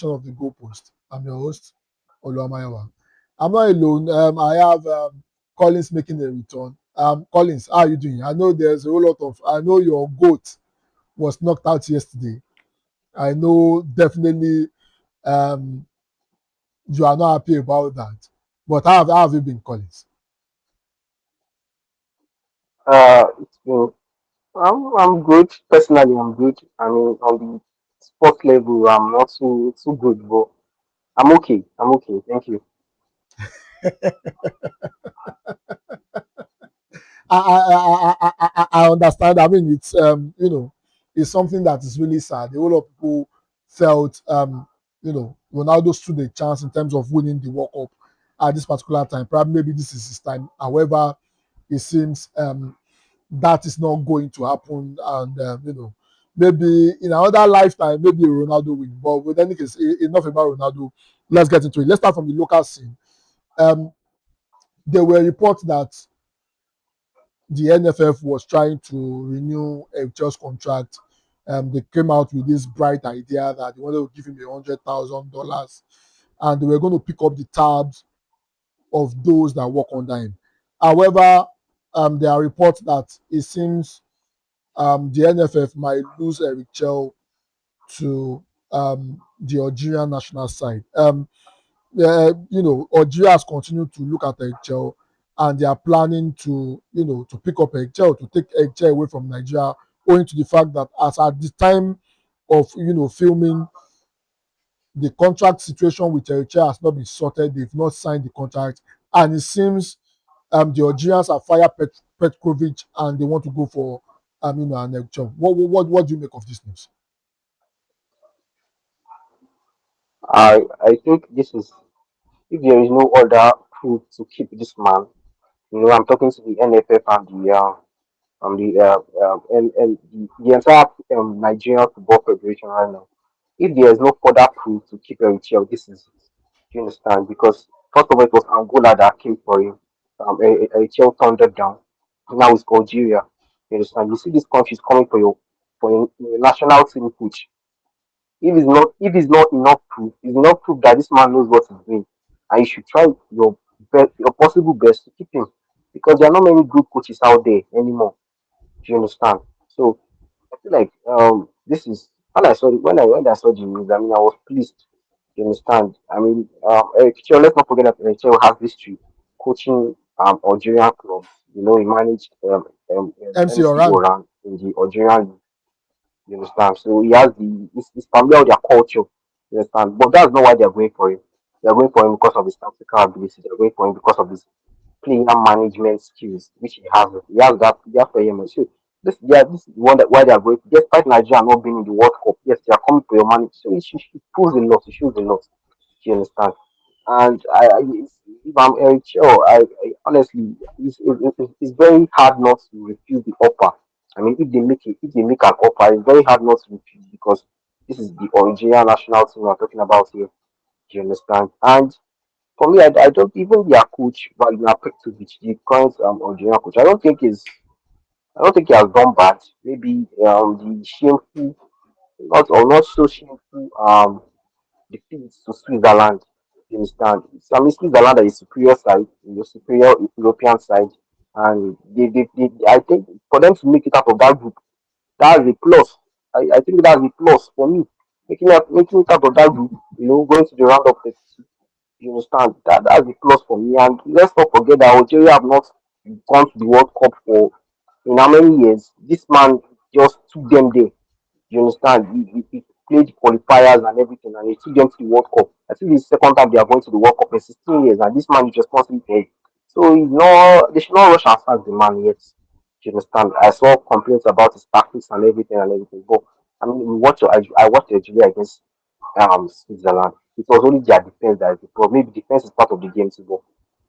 of the goalpost. I'm your host, Oluwamayawa. I'm not alone. I have Collins making a return. Collins, how are you doing? I know there's a whole lot of. I know your goat was knocked out yesterday. I know definitely um, you are not happy about that. But how have you been, Collins? It's been, I'm good. Personally, I'm good. I mean, on the sport level, I'm not too good, but I'm okay. I'm okay. Thank you. I understand. I mean, it's it's something that is really sad. A whole lot of people felt Ronaldo stood a chance in terms of winning the World Cup at this particular time. Probably maybe this is his time. However, it seems that is not going to happen, and maybe in another lifetime, maybe Ronaldo win. But with any case, enough about Ronaldo. Let's get into it. Let's start from the local scene. Um, there were reports that the NFF was trying to renew a just contract. They came out with this bright idea that they wanted to give him $100,000, and they were going to pick up the tabs of those that work under him. However, there are reports that it seems the NFF might lose Eric Chelle to the Algerian national side. Algeria has continued to look at Chelle, and they are planning to, to pick up Chelle, to take Chelle away from Nigeria, owing to the fact that as at the time of, filming, the contract situation with Chelle has not been sorted. They've not signed the contract, and it seems the Algerians have fired Petkovic, and they want to go for, an Chelle. What do you make of this news? I think this is if there is no other proof to keep this man. I'm talking to the NFF and the entire Nigerian Football Federation right now. If there is no further proof to keep Eritrea, this is it. Do you understand? Because first of all, it was Angola that came for him. Eritrea turned it down. Now it's Algeria. You understand? You see, these countries coming for your national team coach. If it's not enough proof, it's enough proof that this man knows what he's doing, and you should try your possible best to keep him, because there are not many good coaches out there anymore. Do you understand? So I feel like this is when I saw the news. I mean, I was pleased. You understand? I mean, Eric Chelle, let's not forget that Eric Chelle has history coaching Algerian clubs. He managed MC MC Oran. Oran in the Algerian league. You understand? So he's familiar with their culture. You understand? But that's not why they're going for him. They're going for him because of his tactical ability. They're going for him because of his player management skills, which he has. He has that. He has for him. So this is one that why they are going. Despite Nigeria not being in the World Cup, yes, they are coming for your money. So it proves a lot. It shows a lot. Do you understand? And if I'm Eric Chell, I honestly, it's very hard not to refuse the offer. I mean, if they make an offer, it's very hard not to refuse, because this is the Algerian national team we're talking about here. Do you understand? And for me, I don't even their coach, Vladimir Petkovic, the current Algerian coach. I don't think he has done bad. Maybe the shameful, not so shameful defeat to Switzerland. You understand? So, I mean, Switzerland are a superior side, superior European side, and I think for them to make it out of that group, that's a plus. I think that's a plus for me. Making it out of that group, going to the round of 32. You understand? That's a plus for me. And let's not forget that Algeria have not gone to the World Cup for in how many years? This man just took them there. You understand? He played the qualifiers and everything, and he took them to the World Cup. I think this is the second time they are going to the World Cup in 16 years, and this man is responsible for it. So they should not rush and sack the man yet. You understand? I saw complaints about his tactics and everything. But I mean, I watched Algeria against Switzerland. It was only their defense that is the problem. Maybe defense is part of the game too, but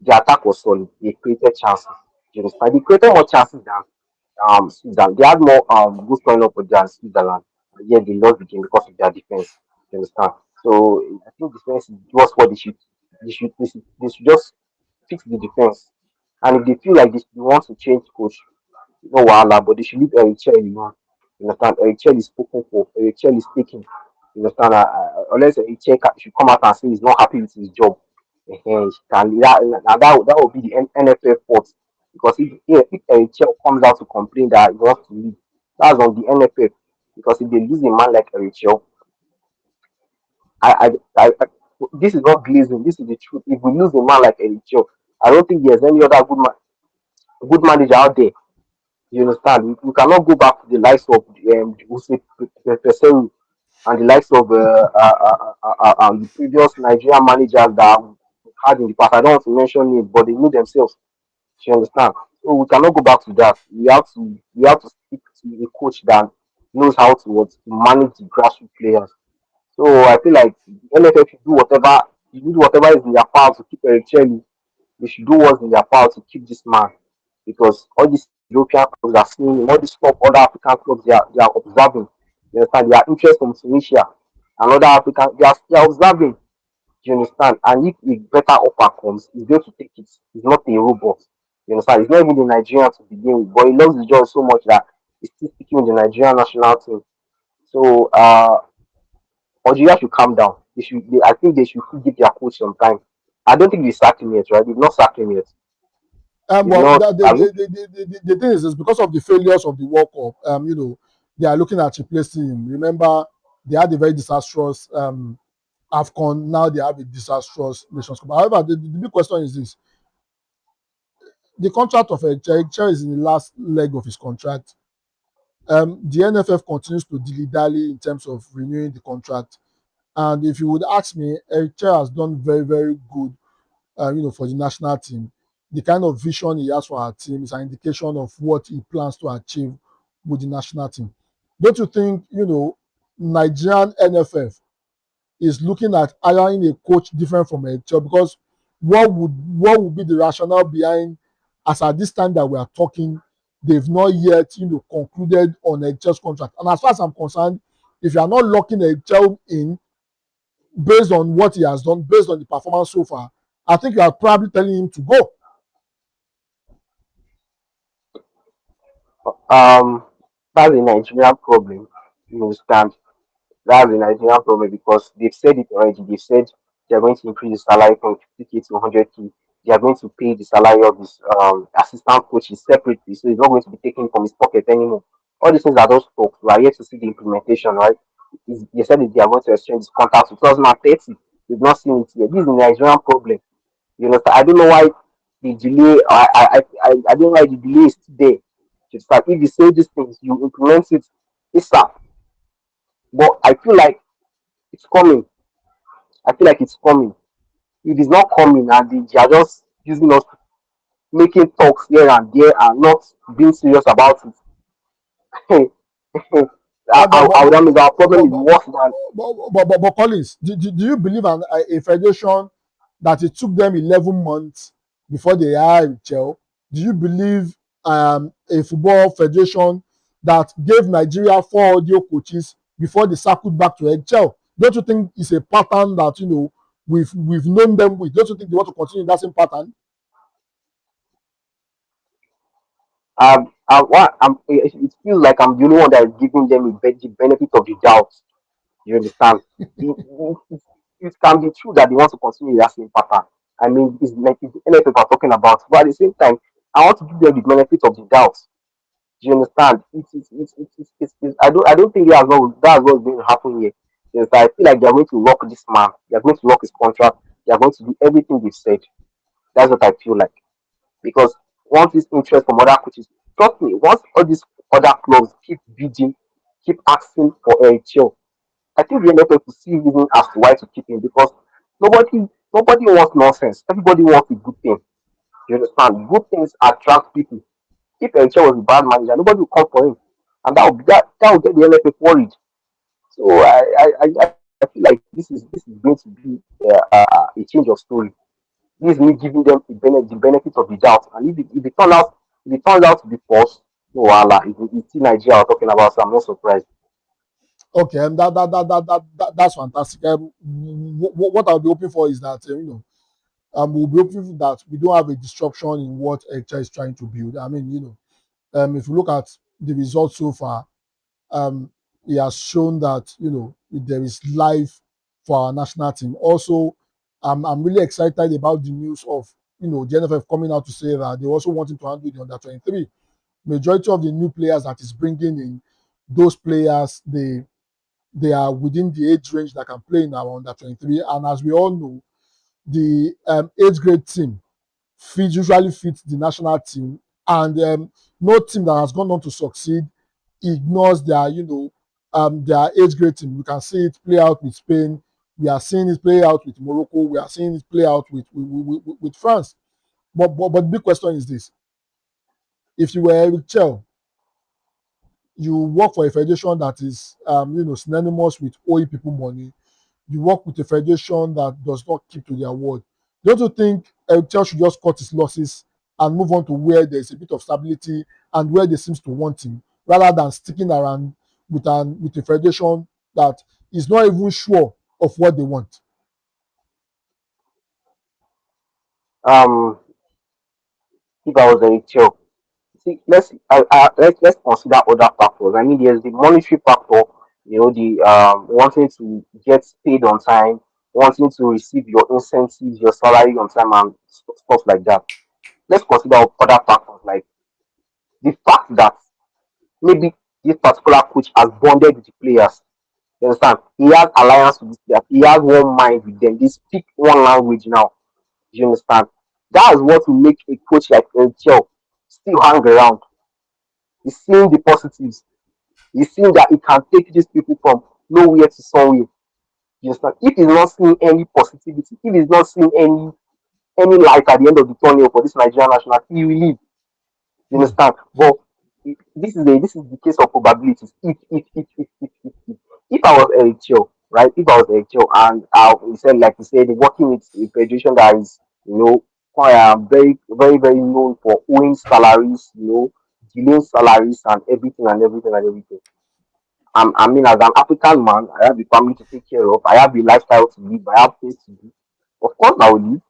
the attack was solid. They created chances. You understand? They created more chances than Switzerland. They had more goals coming up with than Switzerland. But yet they lost the game because of their defense. You understand? So I think defense is just what they should just fix the defense. And if they feel like they want to change coach, no wahala, but they should leave Eric Chelle alone. You understand? Eric Chelle is spoken for. Eric Chelle is speaking. You understand? Unless a check should come out and say he's not happy with his job, can that will be the NFL fault. Because if a check comes out to complain that he wants to leave, that's on the NFL. Because if they lose a man like Rachel, I this is not glazing. This is the truth. If we lose a man like Rachel, I don't think there's any other good manager out there. You understand? We cannot go back to the likes of Jose Peseru and the likes of the previous Nigerian managers that we had in the past. I don't want to mention names, but they know themselves. You understand? So we cannot go back to that. We have to stick to a coach that knows how to manage the grassroots players. So I feel like the NFF should do whatever you do whatever is in their power to keep Eric Chelle. They should do what's in their power to keep this man because all these European clubs are seeing him, all these top other African clubs they are observing. You understand? They are interested from Tunisia and other African they are observing. You understand? And if a better offer comes, he's going to take it. He's not a robot. You understand? He's not even the Nigerian to begin with, but he loves the job so much that he's still sticking with the Nigerian national team. So Algeria should calm down. I think they should give their coach some time. I don't think they sacked him yet, right? They've not sacked him yet. They've Well, not. Have you? the thing is because of the failures of the World Cup, they are looking at replacing him. Remember, they had a very disastrous AFCON. Now they have a disastrous Nations Cup. However, the big question is this: the contract of Chelle is in the last leg of his contract. The NFF continues to dilly-dally in terms of renewing the contract. And if you would ask me, Chelle has done very, very good, for the national team. The kind of vision he has for our team is an indication of what he plans to achieve with the national team. Don't you think, Nigerian NFF is looking at hiring a coach different from Chelle? Because what would be the rationale behind, as at this time that we are talking, they've not yet, concluded on Chelle's contract. And as far as I'm concerned, if you are not locking Chelle in based on what he has done, based on the performance so far, I think you are probably telling him to go. Um, that's a Nigerian problem. You understand? That's a Nigerian problem because they've said it already. They've said they're going to increase the salary from 50K to 100K. They are going to pay the salary of his assistant coaches separately, so he's not going to be taken from his pocket anymore. All these things are those talks. We are yet to see the implementation, right? They said that they are going to exchange his contract to 2030. We've not seen it yet. This is a Nigerian problem. You know, so I don't know why the delay. I don't know why the delay is still there. It's like if you say these things, you implement it ASAP. But I feel like it's coming. I feel like it's coming. If it's not coming and they are just using us, making talks here and there and not being serious about it, Uh, but, but, that means our problem but, is but, worse than. but Collins, do you believe a federation that it took them 11 months before they hired Chelle? Do you believe a football federation that gave Nigeria 4 audio coaches before they circled back to Chelle? Don't you think it's a pattern that we've known them with? Don't you think they want to continue that same pattern? It feels like I'm the only one that is giving them the benefit of the doubt. You understand? It can be true that they want to continue that same pattern. I mean, it's like it's the NFF are talking about, but at the same time, I want to give them the benefit of the doubt. Do you understand? I don't think that's what's going to happen here. Yes, I feel like they're going to lock this man. They're going to lock his contract. They're going to do everything they've said. That's what I feel like. Because once this interest from other coaches, trust me, once all these other clubs keep bidding, keep asking for a chill, I think the NFL will see reason as to why to keep him because nobody wants nonsense. Everybody wants a good thing. You understand? Good things attract people. If Elche was a bad manager, nobody will come for him, and that will get the NFF worried. So I feel like this is going to be a change of story. This is me giving them the benefit of the doubt, and if it turns out to be false, no Allah, it's still Nigeria we're talking about, so I'm not surprised. Okay, and that's fantastic. What I'll be hoping for is that we'll be hoping that we don't have a disruption in what Hector is trying to build. I mean, if you look at the results so far, he has shown that there is life for our national team. Also, I'm really excited about the news of the NFF coming out to say that they also wanting to handle the under 23. Majority of the new players that is bringing in, those players they are within the age range that can play in our under 23. And as we all know, the age grade team usually fits the national team, and no team that has gone on to succeed ignores their age grade team. We can see it play out with Spain. We are seeing it play out with Morocco. We are seeing it play out with France. But the big question is this: if you were Eric Chelle, you work for a federation that is synonymous with owing people money. You work with a federation that does not keep to their word. Don't you think Chelsea should just cut his losses and move on to where there's a bit of stability and where they seems to want him, rather than sticking around with a federation that is not even sure of what they want? Um, if I was a child, see, let's consider other factors. I mean, there's the monetary factor. The wanting to get paid on time, wanting to receive your incentives, your salary on time, and stuff like that. Let's consider other factors like the fact that maybe this particular coach has bonded with the players. You understand? He has alliance with these players. He has one mind with them. They speak one language now. You understand? That is what will make a coach like Chell still hang around. He's seeing the positives. He's seeing that he can take these people from nowhere to somewhere. You understand? If he's not seeing any positivity, if he's not seeing any light at the end of the tunnel for this Nigerian national, he will leave. You Hmm. understand? But this is the case of probabilities. If I was Eric Chell, right? If I was Eric Chell and he said, like you said, working with a federation that is, quite very, very, very known for owing salaries, delaying salaries and everything and everything and everything. I mean, as an African man, I have a family to take care of. I have a lifestyle to live. I have things to do. Of course, I will leave.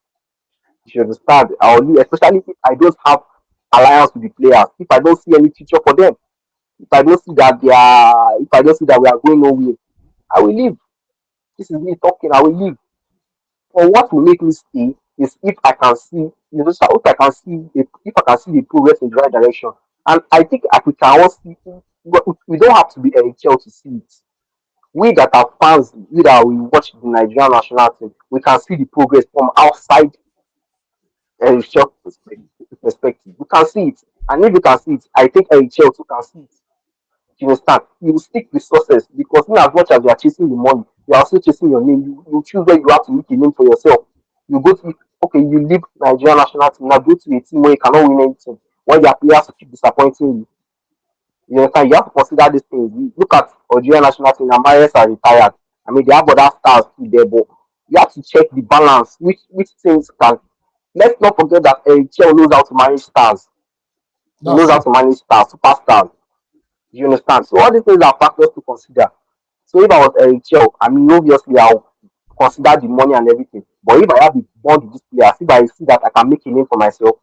You should understand. I will leave, especially if I don't have alliance with the players. If I don't see any future for them, if I don't see that we are going nowhere, I will leave. This is me talking. I will leave. But what will make me stay is if I can see, if I can see, if I can see the progress in the right direction. And I think we can all see. We don't have to be NHL to see it. We that are fans, we that we watch the Nigerian national team, we can see the progress from outside NHL perspective. We can see it, and if you can see it, I think NHL too can see it. You understand? You will stick with success because in as much as you are chasing the money, you are also chasing your name. You choose where you have to make a name for yourself. You go to okay, you leave Nigerian national team now, go to a team where you cannot win anything, where their players keep disappointing you. You understand? You have to consider these things. You look at Algeria national team, Amares are retired. I mean, they have other stars too there, but you have to check the balance. Which things can. Let's not forget that Chelle knows how to manage stars. He That's knows how true. to manage stars, superstars. You understand? So all these things are factors to consider. So if I was Eric Chell, I mean, obviously I'll consider the money and everything. But if I have the bond with this player, if I see that I can make a name for myself,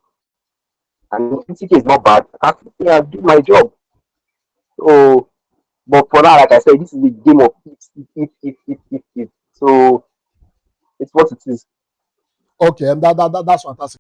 and 50K is not bad, I can sit there and do my job. So, but for now, like I said, this is a game of if. So it's what it is. Okay, and that's fantastic.